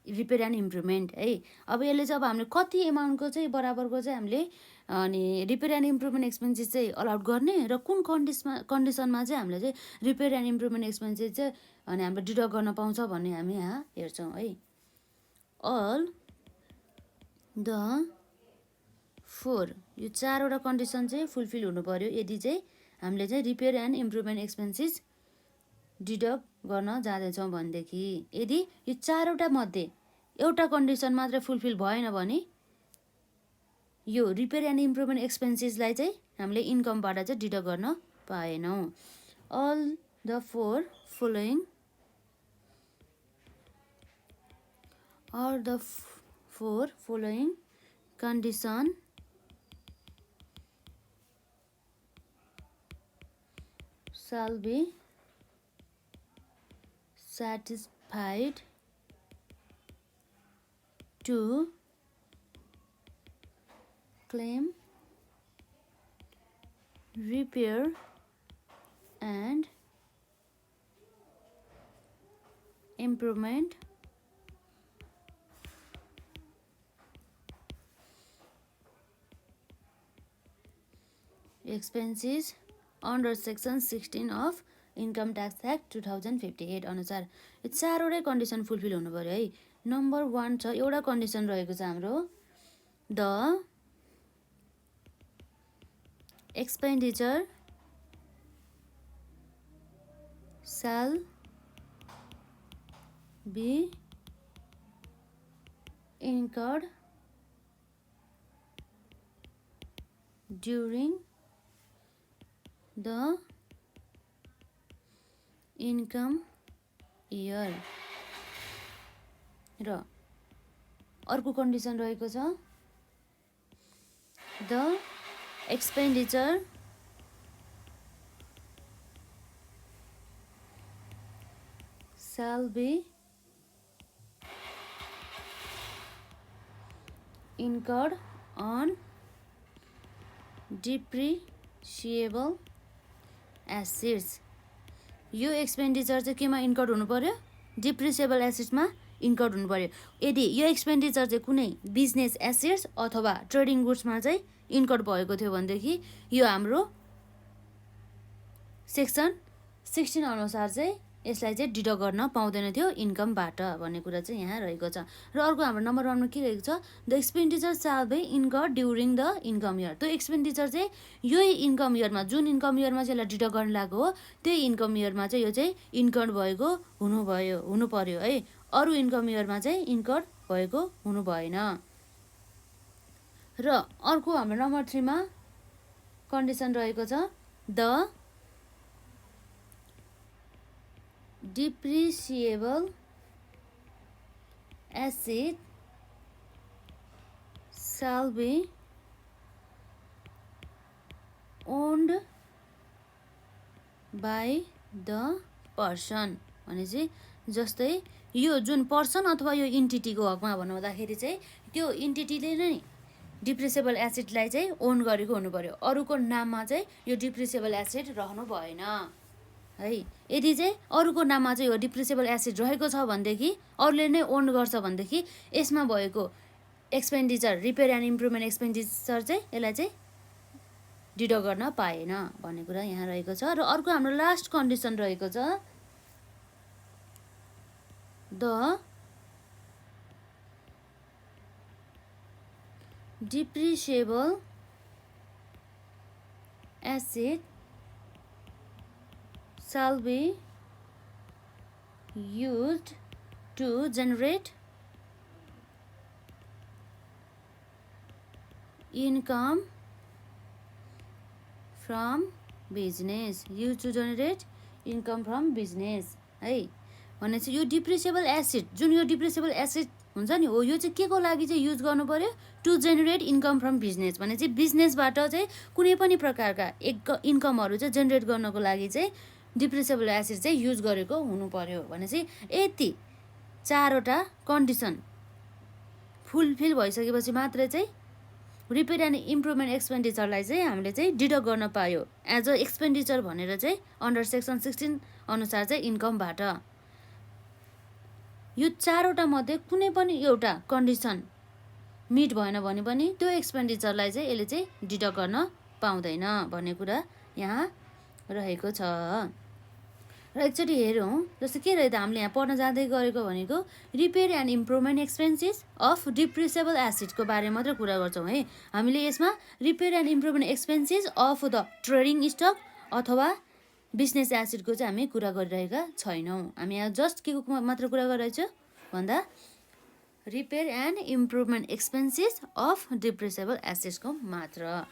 रिपेयर एन्ड इम्प्रुभमेन्ट है। अब यसले चाहिँ अब हामीले कति एमाउन्टको चाहिँ बराबरको चाहिँ हामीले अनि रिपेयर एन्ड इम्प्रुभमेन्ट एक्सपेन्सेस चाहिँ अलाउड गर्ने र कुन कन्डिसनमा चाहिँ हामीले चाहिँ रिपेयर एन्ड इम्प्रुभमेन्ट एक्सपेन्सेस चाहिँ अनि हामीले डिडक्ट गर्न पाउँछ भन्ने हामी यहाँ हेर्छौँ है। अल द 4 यो 4वटा कन्डिसन चाहिँ फुलफिल हुनु पर्यो यदि चाहिँ हामीले चाहिँ repair and improvement expenses deduct गर्न जाँदैछौँ भनेदेखि। यदि यो 4वटा मध्ये एउटा कन्डिसन मात्र फुलफिल भएन भने यो रिपेयर एन्ड इम्प्रुभमेन्ट एक्सपेन्सेसलाई चाहिँ हामीले इन्कमबाट चाहिँ डिडक्ट गर्न पाएनौँ। All the 4 following condition shall be satisfied to claim repair and improvement expenses under section 16 of income tax act 2058 अनुसार यो 4वटै कन्डिसन फुलफिल हुनु पर्यो है। नम्बर 1 छ एउटा कन्डिसन रहेको छ हाम्रो the expenditure shall be incurred during the income year र अर्को कन्डिसन रहेको छ the expenditure shall be incurred on depreciable assets। यो एक्सपेन्डिचर चाहिँ केमा इन्कर्ड हुनु पर्यो डिप्रिसिएबल एसेट्समा इन्कर्ड हुनु पर्यो। यदि यो एक्सपेन्डिचर चाहिँ कुनै बिजनेस एसेट्स अथवा ट्रेडिङ गुड्समा चाहिँ इन्कर्ड भएको थियो भनेदेखि यो हाम्रो सेक्सन 16 अनुसार चाहिँ यसलाई चाहिँ डिडक्ट गर्न पाउँदैन थियो इन्कमबाट भन्ने कुरा चाहिँ यहाँ रहेको छ। र अर्को हाम्रो नम्बर 1 मा के रहेको छ the expenditure shall be incurred during the income year। त्यो एक्सपेन्डिचर चाहिँ यही इन्कम इयरमा जुन इन्कम इयरमा चाहिँ यसलाई डिडक्ट गर्न लागेको हो त्यही इन्कम इयरमा चाहिँ यो चाहिँ इन्कर्ड भएको हुनु पर्यो है। अरू इन्कम इयरमा चाहिँ इन्कर्ड भएको हुनु भएन। र अर्को हाम्रो नम्बर 3 मा कन्डिसन रहेको छ the depreciable asset shall be owned by the person भने चाहिँ जस्तै यो जुन पर्सन अथवा यो इन्टिटीको हकमा भन्नुपर्दाखेरि चाहिँ त्यो इन्टिटीले नै डिप्रिसिएबल एसेटलाई चाहिँ ओन गरेको हुनु पर्यो, अरूको नाममा चाहिँ यो डिप्रिसिएबल एसेट रहनु भएन है। यदि चाहिँ अरूको नाममा चाहिँ यो डिप्रिसिएबल एसेट रहेको छ भनेदेखि, अरूले नै ओन गर्छ भनेदेखि यसमा भएको expenditure repair and improvement expenditure चाहिँ यसलाई चाहिँ डिडक्ट गर्न पाएन भन्ने कुरा यहाँ रहेको छ। र अर्को हाम्रो लास्ट कन्डिसन रहेको छ the depreciable asset shall be used to generate income from business, used to generate income from business है। भनेपछि यो डिप्रिसिएबल एसेट जुन यो डिप्रिसिएबल एसेट हुन्छ नि हो, यो चाहिँ के को लागि चाहिँ युज गर्नु पर्यो, to generate income from business भने चाहिँ बिजनेसबाट चाहिँ कुनै पनि प्रकारका इन्कमहरू चाहिँ जेनेरेट गर्नको लागि चाहिँ डिप्रिसिएबल एसेट चाहिँ युज गरेको हुनु पर्यो। भनेपछि यति चारवटा कन्डिसन फुलफिल भइसकेपछि मात्रै चाहिँ रिपेयर एन्ड इम्प्रुभमेन्ट एक्सपेन्डिचरलाई चाहिँ हामीले चाहिँ डिडक्ट गर्न पायो एज अ एक्सपेन्डिचर भनेर चाहिँ अन्डर सेक्सन 16 अनुसार चाहिँ इन्कमबाट। यो चारवटा मध्ये कुनै पनि एउटा कन्डिसन मिट भएन भने पनि त्यो एक्सपेन्डिचरलाई चाहिँ यसले चाहिँ डिडक्ट गर्न पाउँदैन भन्ने कुरा यहाँ रहेको छ। र एकचोटि हेरौँ जस्तो के रह्यो त, हामीले यहाँ पढ्न जाँदै गरेको भनेको repair and improvement expenses of depreciable एसेटको बारेमा मात्र कुरा गर्छौँ है। हामीले यसमा repair and improvement expenses of the trading stock अथवा बिजनेस एसेटको चाहिँ हामी कुरा गरिरहेका छैनौँ। हामी यहाँ जस्ट के को मात्र कुरा गरिरहेछौँ भन्दा repair and improvement expenses of depreciable एसेट्सको मात्र।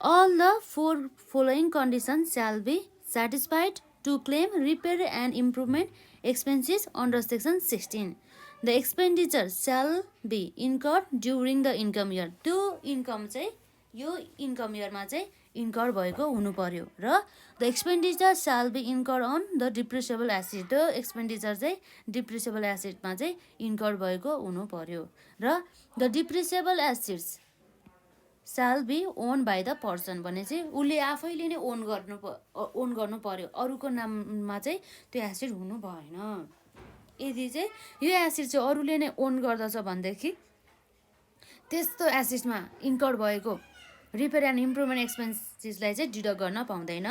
All the four following condition shall be satisfied to claim repair and improvement expenses under section 16. The expenditure shall be incurred during the income year. त्यो income चाहिँ यो income इयरमा चाहिँ incur भएको हुनु पर्यो। र the expenditure shall be incurred on the depreciable asset. त्यो एक्सपेन्डिचर चाहिँ डिप्रिसिएबल एसेटमा चाहिँ इन्कर भएको हुनु पर्यो। र the depreciable assets shall be owned by the person भने चाहिँ उसले आफैले नै ओन गर्नु पर्यो, अरूको नाममा चाहिँ त्यो एसेट हुनु भएन। यदि चाहिँ यो एसेट चाहिँ अरूले नै ओन गर्दछ भनेदेखि त्यस्तो एसेटमा इन्कर भएको रिपेयर एन्ड इम्प्रुभमेन्ट एक्सपेन्सेसलाई चाहिँ डिडक्ट गर्न पाउँदैन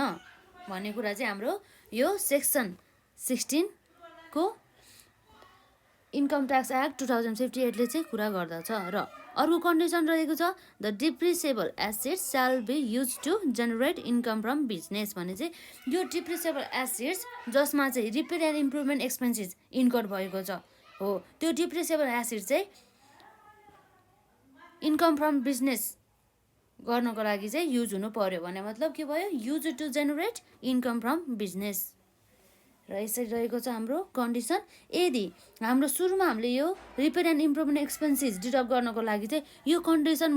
भन्ने कुरा चाहिँ हाम्रो यो सेक्सन 16 को इन्कम ट्याक्स एक्ट 2058ले चाहिँ कुरा गर्दछ। र अर्को कन्डिसन रहेको छ the depreciable assets shall be use to generate income from business भने चाहिँ यो डिप्रिसिएबल एसेट्स जसमा चाहिँ repair and improvement expenses incur भएको छ हो, त्यो डिप्रिसिएबल एसेट चाहिँ इन्कम फ्रम बिजनेस गर्नको लागि चाहिँ युज हुनु पर्यो भने मतलब के भयो, use to generate income from business. र यसरी रहेको छ हाम्रो कन्डिसन। यदि हाम्रो सुरुमा हामीले यो repair and improvement expenses deduct गर्नको लागि चाहिँ यो कन्डिसन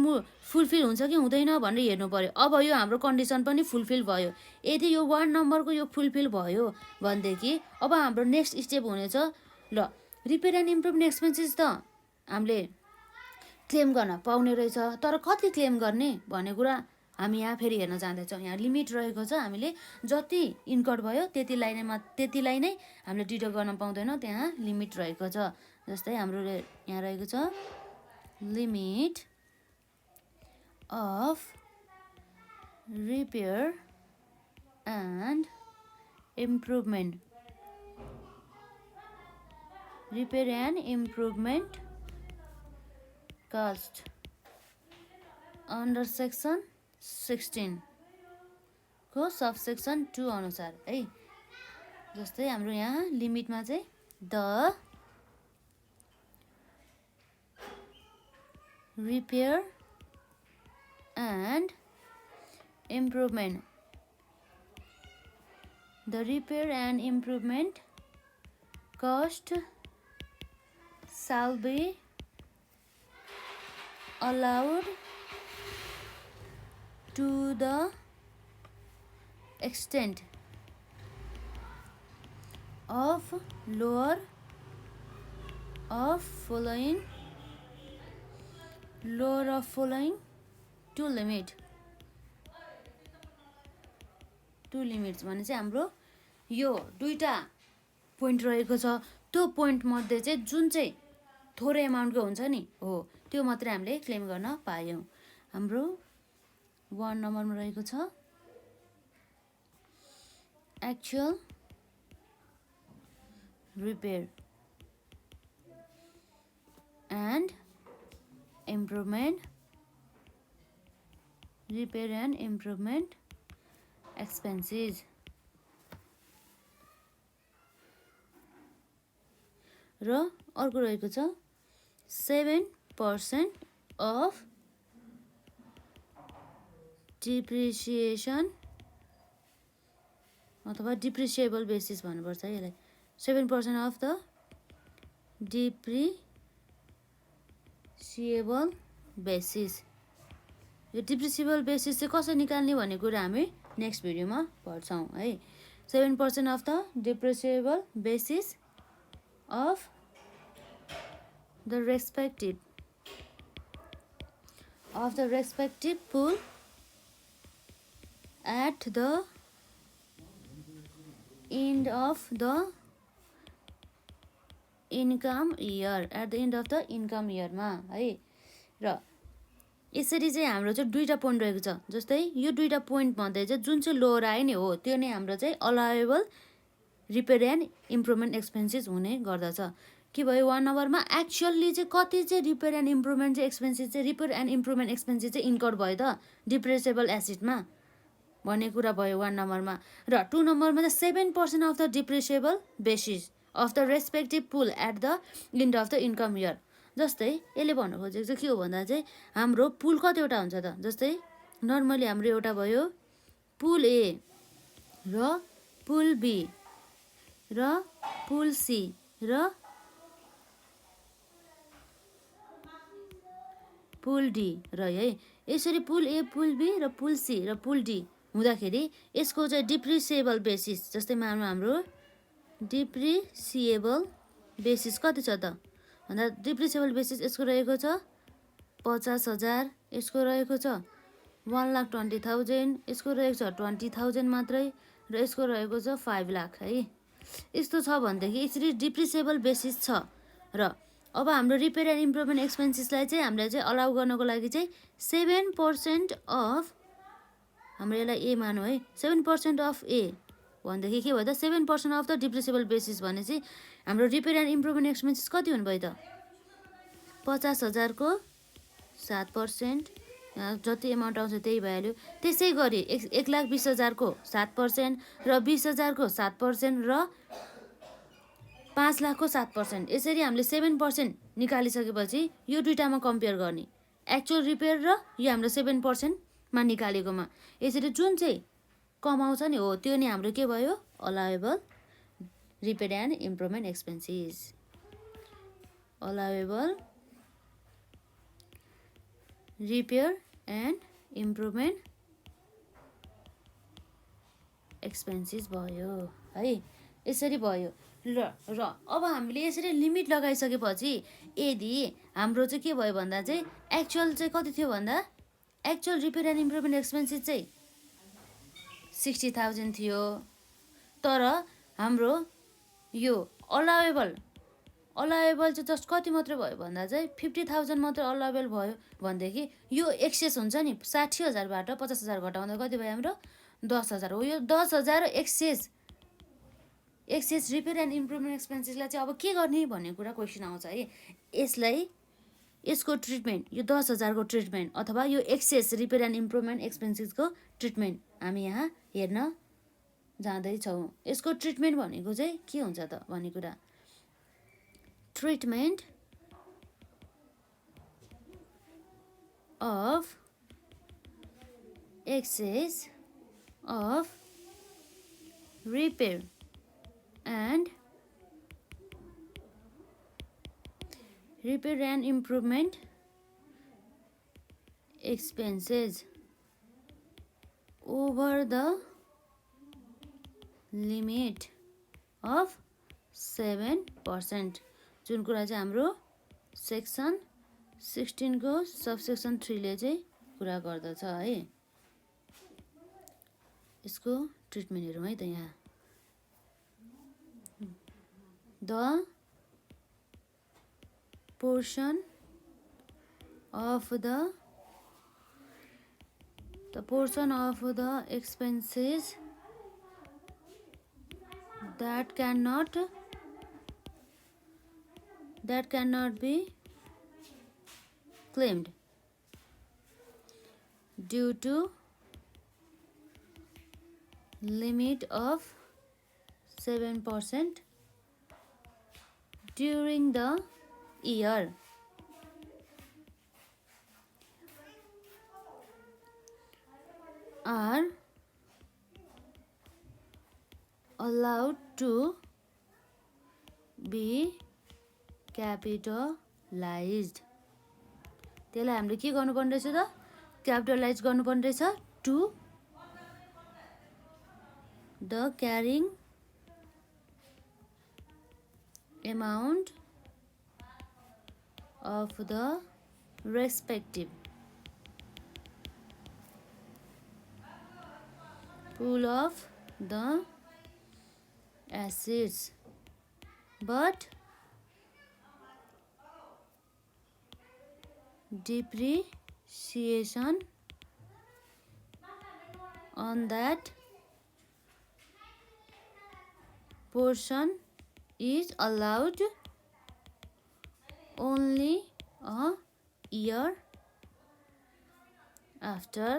फुलफिल हुन्छ कि हुँदैन भनेर हेर्नु पर्यो। अब यो हाम्रो कन्डिसन पनि फुलफिल भयो। यदि यो 1 नम्बरको यो फुलफिल भयो भनेदेखि अब हाम्रो नेक्स्ट स्टेप हुनेछ ल रिपेयर एन्ड इम्प्रुभमेन्ट एक्सपेन्सेस त हामीले क्लेम गर्न पाउने रहेछ, तर कति क्लेम गर्ने भन्ने कुरा हामी यहाँ फेरि हेर्न जाँदैछौँ। यहाँ लिमिट रहेको छ, हामीले जति इन्कर्ड भयो त्यतिलाई नै हामीले डिडक्ट गर्न पाउँदैनौँ, त्यहाँ लिमिट रहेको छ। जस्तै हाम्रो यहाँ रहेको छ limit of repair and improvement cost under section 16 को सबसेक्सन 2 अनुसार है। जस्तै हाम्रो यहाँ लिमिटमा चाहिँ the repair and improvement cost shall be allowed to the extent of lower of following two limits भने चाहिँ हाम्रो यो दुईटा पोइन्ट रहेको छ। त्यो पोइन्ट मध्ये चाहिँ जुन चाहिँ थोरै एमाउन्टको हुन्छ नि हो त्यो मात्रै हामीले क्लेम गर्न पायौँ। हाम्रो 1 नम्बरमा रहेको छ actual repair and improvement expenses र अर्को रहेको छ 7% of depreciation अथवा depreciable basis भन्नुपर्छ है यसलाई। 7% of the depreciable basis। यो depreciable basis चाहिँ कसरी निकाल्ने भन्ने कुरा हामी नेक्स्ट भिडियोमा पढ्छौँ है। 7% of the depreciable basis of the respective pool at the end of the income year मा है। र यसरी चाहिँ हाम्रो चाहिँ दुईटा पोइन्ट रहेको छ। जस्तै यो दुईटा पोइन्ट मध्ये चाहिँ जुन चाहिँ लोअर आयो नि हो त्यो नै हाम्रो चाहिँ allowable repair and improvement expenses हुने गर्दछ। के भयो 1 नम्बरमा एक्चुअली चाहिँ कति चाहिँ रिपेयर एन्ड इम्प्रुभमेन्ट चाहिँ एक्सपेन्सेस चाहिँ रिपेयर एन्ड इम्प्रुभमेन्ट एक्सपेन्सेस चाहिँ इन्कर्ड भयो त डिप्रेसेबल एसेटमा भन्ने कुरा भयो 1 नम्बरमा। र 2 नम्बरमा चाहिँ 7% of the depreciable basis of the respective pool at the end of the income year. जस्तै यसले भन्नु खोजेको चाहिँ के हो भन्दा चाहिँ हाम्रो पुल कतिवटा हुन्छ त। जस्तै नर्मली हाम्रो एउटा भयो पुल ए र पुल बी र पुल सी र पुल डी र है। यसरी पुल ए पुल बी र पुल सी र पुल डी हुँदाखेरि यसको चाहिँ डिप्रिसिएबल बेसिस जस्तै मानौँ हाम्रो डिप्रिसिएबल बेसिस कति छ त भन्दा डिप्रिसिएबल बेसिस यसको रहेको छ 50,000, यसको रहेको छ 1,20,000, यसको रहेको छ 20,000 मात्रै र यसको रहेको छ 5 लाख है। यस्तो छ भनेदेखि यसरी डिप्रिसिएबल बेसिस छ। र अब हाम्रो रिपेयर एन्ड इम्प्रुभमेन्ट एक्सपेन्सेसलाई चाहिँ हामीले चाहिँ अलाउ गर्नको लागि चाहिँ 7% अफ हाम्रो यसलाई ए मानौँ है 7% अफ ए भनेदेखि के भयो त 7% अफ द डिप्रिसिएबल बेसिस भने चाहिँ हाम्रो रिपेयर एन्ड इम्प्रुभमेन्ट एक्सपेन्सेस कति हुनुभयो त 50,000 को 7% जति एमाउन्ट आउँछ त्यही भइहाल्यो। त्यसै गरी 1,20,000 को 7% र 20,000 को 7% र 5 लाख को 7%। यसरी हामीले 7% निकालिसकेपछि यो दुईटामा कम्पेयर गर्ने एक्चुअल रिपेयर र यो हाम्रो 7% मा निकालेकोमा यसरी जुन चाहिँ कमाउँछ नि हो त्यो नै हाम्रो के भयो allowable repair and improvement expenses. Allowable repair and improvement expenses भयो है। यसरी भयो र अब हामीले यसरी लिमिट लगाइसकेपछि यदि हाम्रो चाहिँ के भयो भन्दा चाहिँ एक्चुअल चाहिँ कति थियो भन्दा actual repair and improvement expenses चाहिँ 60,000 थियो। तर हाम्रो यो अलाउएबल चाहिँ जस्ट कति मात्रै भयो भन्दा चाहिँ 50,000 मात्रै अलाउएबल भयो भनेदेखि यो एक्सेस हुन्छ नि 60,000बाट 50,000 घटाउँदा कति भयो हाम्रो 10,000 हो। यो 10,000 एक्सेस रिपेयर एन्ड इम्प्रुभमेन्ट एक्सपेन्सेसलाई चाहिँ अब के गर्ने भन्ने कुरा क्वेसन आउँछ है। यसको ट्रिटमेन्ट यो 10,000 को ट्रिटमेन्ट अथवा यो एक्सेस रिपेयर एन्ड इम्प्रुभमेन्ट एक्सपेन्सेसको ट्रिटमेन्ट हामी यहाँ हेर्न जाँदैछौँ। यसको ट्रिटमेन्ट भनेको चाहिँ के हुन्छ त भन्ने कुरा treatment of excess of repair and repair and improvement expenses over the limit of 7%, जुन कुरा चाहिँ हाम्रो सेक्सन 16 को सबसेक्सन 3 ले चाहिँ कुरा गर्दछ है। यसको ट्रिटमेन्ट हेरौँ है त। यहाँ the portion of the expenses that cannot be claimed due to limit of 7% during the year are allowed to be capitalized। त्यसलाई हामीले के गर्नुपर्ने रहेछ त? क्यापिटलाइज गर्नुपर्ने रहेछ to the carrying amount of the respective pool of the assets, but depreciation on that portion is allowed only a year after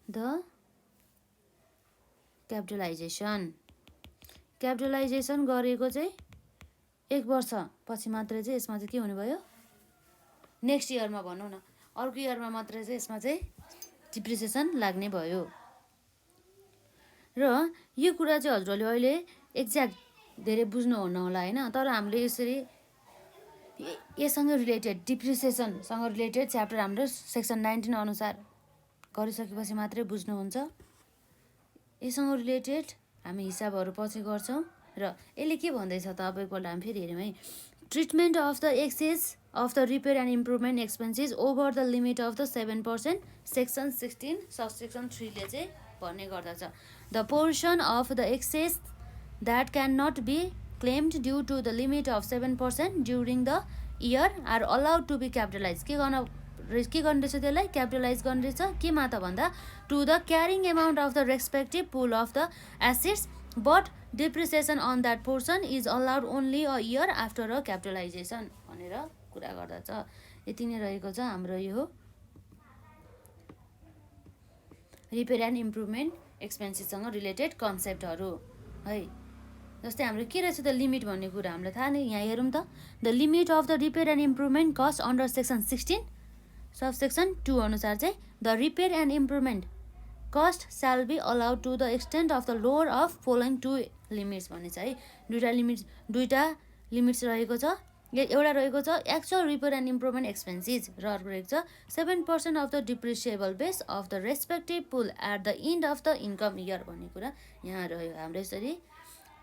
the capitalization। Capitalisation गरेको चाहिँ 1 वर्ष पछि मात्र चाहिँ यसमा चाहिँ के हुने भयो? नेक्स्ट इयरमा भनौँ न, अर्को इयरमा मात्र चाहिँ यसमा चाहिँ डिप्रिसिएसन लाग्ने भयो। र यो कुरा चाहिँ हजुरहरूले अहिले एक्ज्याक्ट धेरै बुझ्नुहुन्न होला हैन, तर हामीले यसरी यससँग रिलेटेड डिप्रिसिएसनसँग रिलेटेड च्याप्टर हाम्रो सेक्सन 19 अनुसार गरिसकेपछि मात्रै बुझ्नुहुन्छ। यससँग रिलेटेड हामी हिसाबहरू पछि गर्छौँ। र यसले के भन्दैछ त? अब एकपल्ट हामी फेरि हेरौँ है। Treatment of the excess of the repair and improvement expenses over the limit of the 7% section 16 subsection 3 ले चाहिँ भन्ने गर्दछ। The portion of the excess that cannot be claimed due to the limit of 7% during the year are allowed to be capitalized। के गर्ने रहेछ त्यसलाई? Capitalise गर्ने रहेछ केमा त भन्दा to the carrying amount of the respective pool of the assets, but depreciation on that portion is allowed only a year after a capitalisation भनेर कुरा गर्दछ। यति नै रहेको छ हाम्रो यो रिपेयर एन्ड इम्प्रुभमेन्ट एक्सपेन्सेससँग रिलेटेड कन्सेप्टहरू है। जस्तै हाम्रो के रहेछ त लिमिट भन्ने कुरा हामीलाई थाहा नै। यहाँ हेरौँ त। The limit of the repair and improvement cost under section 16 subsection 2 अनुसार चाहिँ the repair and improvement cost shall be allowed to the extent of the lower of following 2 limits भन्ने छ है। दुईटा लिमिट्स रहेको छ। एउटा रहेको छ actual repair and improvement expenses र अर्को रहेको छ 7% of the depreciable base of the respective pool at the end of the income year भन्ने कुरा यहाँ रह्यो हाम्रो। यसरी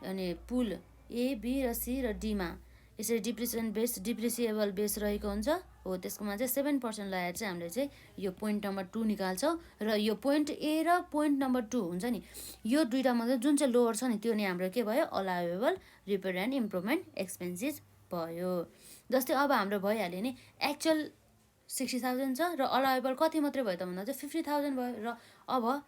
अनि पुल ए बी र सी र डीमा यसरी डिप्रिसिएबल बेस रहेको हुन्छ हो। त्यसकोमा चाहिँ 7% लगाएर चाहिँ हामीले चाहिँ यो पोइन्ट नम्बर 2 निकाल्छौँ। र यो पोइन्ट ए र पोइन्ट नम्बर 2 हुन्छ नि, यो दुईटामा चाहिँ जुन चाहिँ लोवर छ नि त्यो नै हाम्रो के भयो? Allowable repair and improvement expenses भयो। जस्तै अब हाम्रो भइहाल्यो नि एक्चुअल 60,000 छ र अलाउएबल कति मात्रै भयो त भन्दा चाहिँ 50,000 भयो। र अब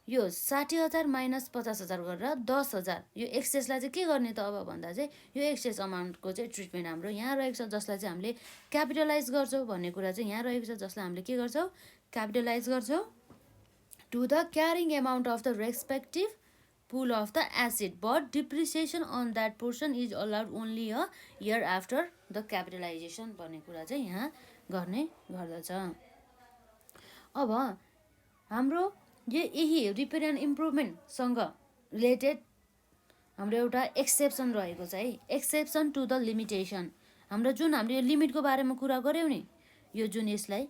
यो 60,000 माइनस 50,000 गरेर 10,000 यो एक्सेसलाई चाहिँ के गर्ने त? अब भन्दा चाहिँ यो एक्सेस अमाउन्टको चाहिँ ट्रिटमेन्ट हाम्रो यहाँ रहेको छ, जसलाई चाहिँ हामीले क्यापिटलाइज गर्छौँ भन्ने कुरा चाहिँ यहाँ रहेको छ, जसलाई हामीले के गर्छौँ? क्यापिटलाइज गर्छौँ to the carrying amount of the respective pool of the asset, but depreciation on that portion is allowed only a year after the capitalisation भन्ने कुरा चाहिँ यहाँ गर्ने गर्दछ। अब हाम्रो यही रिपेयर एन्ड इम्प्रुभमेन्टसँग रिलेटेड हाम्रो एउटा एक्सेप्सन रहेको छ है, एक्सेप्सन टु द लिमिटेसन। हाम्रो जुन हामीले यो लिमिटको बारेमा कुरा गऱ्यौँ नि, यो जुन यसलाई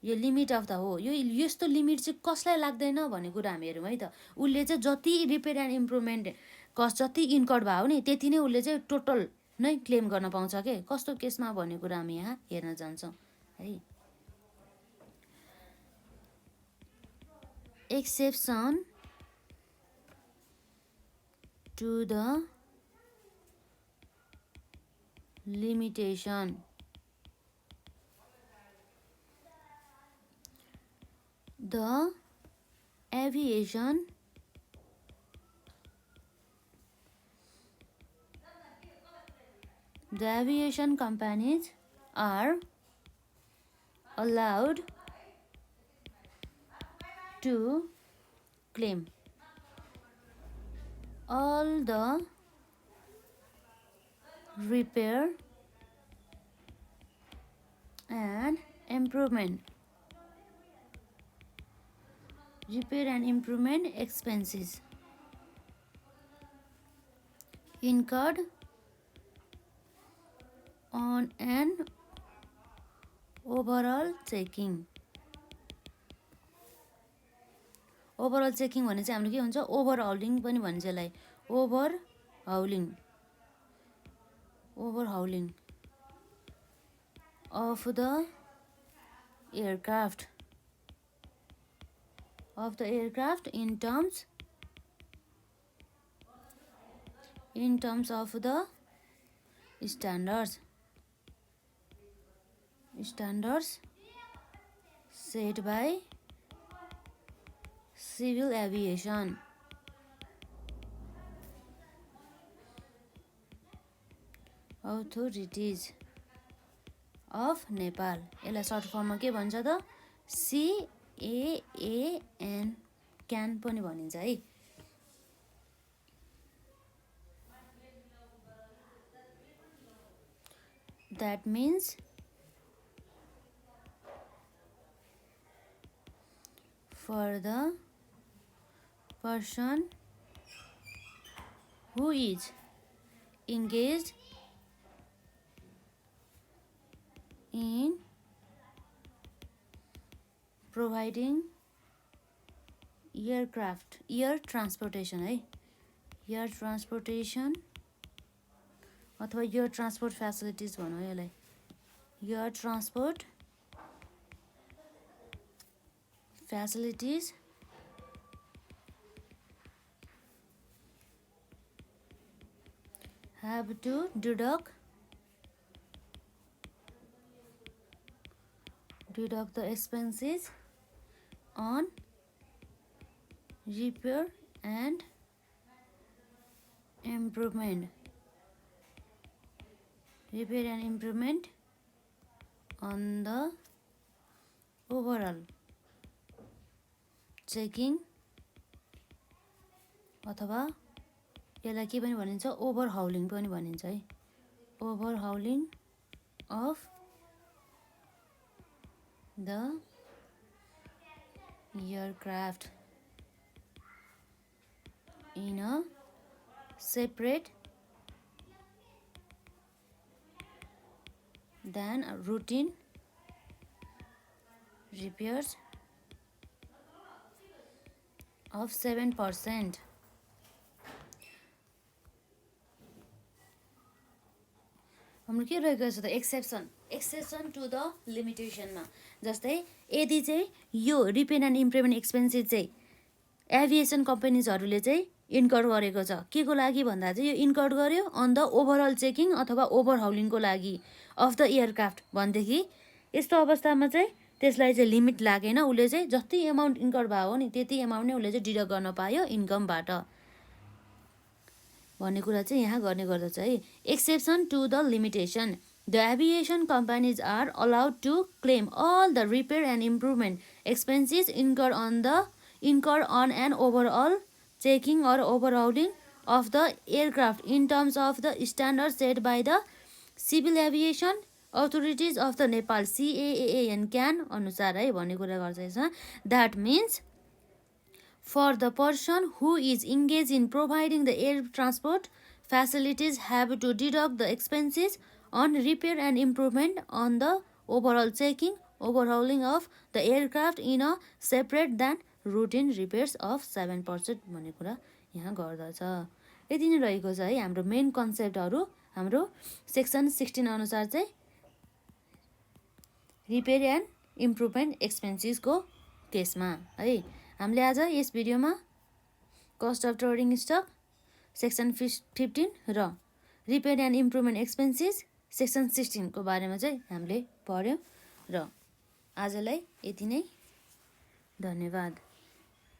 यो लिमिट अफ द हो, यो यस्तो लिमिट चाहिँ कसलाई लाग्दैन भन्ने कुरा हामी हेरौँ है त। उसले चाहिँ जति रिपेयर एन्ड इम्प्रुभमेन्ट कस्ट जति इन्कर्ड भयो नि त्यति नै उसले चाहिँ टोटल नै क्लेम गर्न पाउँछ के, कस्तो केसमा भन्ने कुरा हामी यहाँ हेर्न जान्छौँ है। Exception to the limitation, the aviation companies are allowed to claim all the repair and improvement expenses incurred on an overall checking। Overall checking भने चाहिँ हाम्रो के हुन्छ, ओभरहाउलिङ पनि भन्छ यसलाई, overhauling of the aircraft in terms of the standards set by civil aviation authorities of Nepal। यसलाई short फर्ममा के भन्छ त, CAAN, क्यान पनि भनिन्छ है। That means for the person who is engaged in providing air transportation है, air transportation अथवा एयर ट्रान्सपोर्ट फ्यासिलिटिज भनौँ यसलाई, air transport facilities have to deduct the expenses on repair and improvement on the overall checking अथवा यसलाई के पनि भनिन्छ, ओभरहाउलिङ पनि भनिन्छ है, overhauling of the aircraft in a separate than a routine repairs of 7%। हाम्रो के रहेको छ त, एक्सेप्सन टु द लिमिटेसनमा। जस्तै यदि चाहिँ यो रिपेयर एन्ड इम्प्रुभमेन्ट एक्सपेन्सेस चाहिँ एभिएसन कम्पनीजहरूले चाहिँ इन्कर्ड गरेको छ, के को लागि भन्दा चाहिँ यो इन्कर्ड गर्यो अन द ओभरअल चेकिङ अथवा ओभरहाउलिङको लागि अफ द एयरक्राफ्ट भनेदेखि यस्तो अवस्थामा चाहिँ त्यसलाई चाहिँ लिमिट लागेन, उसले चाहिँ जति एमाउन्ट इन्कर्ड भयो नि त्यति एमाउन्ट नै उसले चाहिँ डिडक्ट गर्न पायो इन्कमबाट भन्ने कुरा चाहिँ यहाँ गर्ने गर्दछ है। Exception to the limitation, the aviation companies are allowed to claim all the repair and improvement expenses incurred on an overall checking or overhauling of the aircraft in terms of the standards set by the civil aviation authorities of the Nepal, CAAN, CAN अनुसार है भन्ने कुरा गर्छ यसमा। That means For the person who is engaged in providing the air transport facilities have to deduct the expenses on repair and improvement on the overall checking, overhauling of the aircraft in a separate than routine repairs of 7% भन्ने कुरा यहाँ गर्दछ। यति नै रहेको छ है हाम्रो मेन कन्सेप्टहरू हाम्रो सेक्सन 16 अनुसार चाहिँ रिपेयर एन्ड इम्प्रुभमेन्ट एक्सपेन्सेसको केसमा है। हामीले आज यस भिडियोमा cost of trading stock section 15 र repair and improvement expenses section 16 को बारेमा चाहिँ हामीले पढ्यौँ र आजलाई यति नै। धन्यवाद।